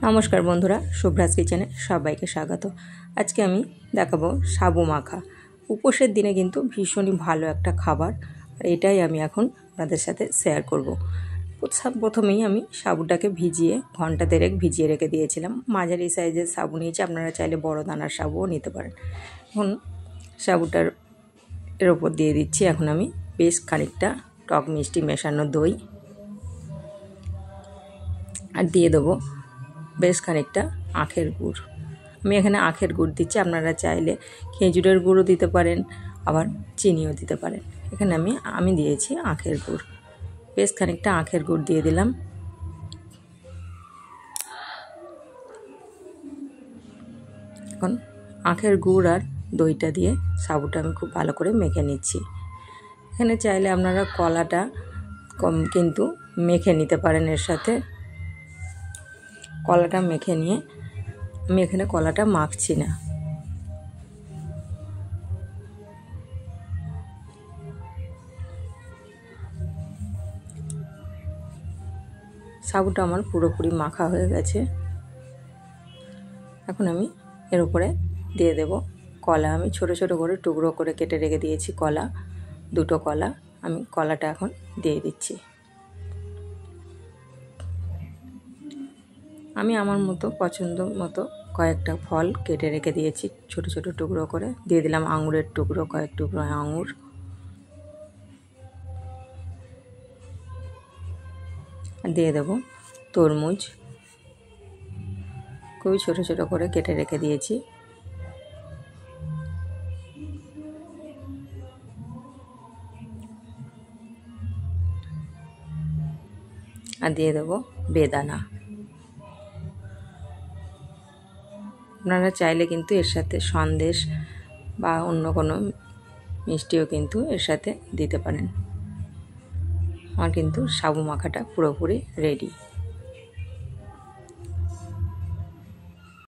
নমস্কার বন্ধুরা, শুভ্রাজ কিচেনে সবাইকে স্বাগত। আজকে আমি দেখাবো সাবু মাখা। উপোসের দিনে কিন্তু ভীষণই ভালো একটা খাবার, আর এটাই আমি এখন আপনাদের সাথে শেয়ার করব। প্রথমেই আমি সাবুটাকে ভিজিয়ে ঘন্টা দেড়েক ভিজিয়ে রেখে দিয়েছিলাম। মাঝারি সাইজের সাবু নিয়েছি, আপনারা চাইলে বড় দানার সাবুও নিতে পারেন। এখন সাবুটার এর ওপর দিয়ে দিচ্ছি এখন আমি বেশ খানিকটা টক মিষ্টি মেশানো দই, আর দিয়ে দেবো বেশ খানিকটা আখের গুড়। আমি এখানে আখের গুড় দিচ্ছি, আপনারা চাইলে খেজুরের গুড়ও দিতে পারেন, আবার চিনিও দিতে পারেন। এখানে আমি দিয়েছি আখের গুড়। বেশ খানিকটা আখের গুড় দিয়ে দিলাম। এখন আখের গুড় আর দইটা দিয়ে সাবুটা আমি খুব ভালো করে মেখে নিচ্ছি। এখানে চাইলে আপনারা কলাটা কিন্তু মেখে নিতে পারেন এর সাথে। কলাটা মেখে নিয়ে আমি এখানে কলাটা মাখছি না। সাবুটা আমার পুরোপুরি মাখা হয়ে গেছে। এখন আমি এর উপরে দিয়ে দেব কলা। আমি ছোট ছোট করে টুকরো করে কেটে রেখে দিয়েছি কলা, দুটো কলা। আমি কলাটা এখন দিয়ে দিচ্ছি। আমি আমার মতো পছন্দ মতো কয়েকটা ফল কেটে রেখে দিয়েছি ছোট ছোট টুকরো করে। দিয়ে দিলাম আঙুরের টুকরো, কয়েক টুকরো আঙুর। দিয়ে দেব তরমুজ, খুবই ছোট ছোট করে কেটে রেখে দিয়েছি। আর দিয়ে দেব বেদানা। আপনারা চাইলে কিন্তু এর সাথে সন্দেশ বা অন্য কোনো মিষ্টিও কিন্তু এর সাথে দিতে পারেন। আমার কিন্তু সাবু মাখাটা পুরোপুরি রেডি।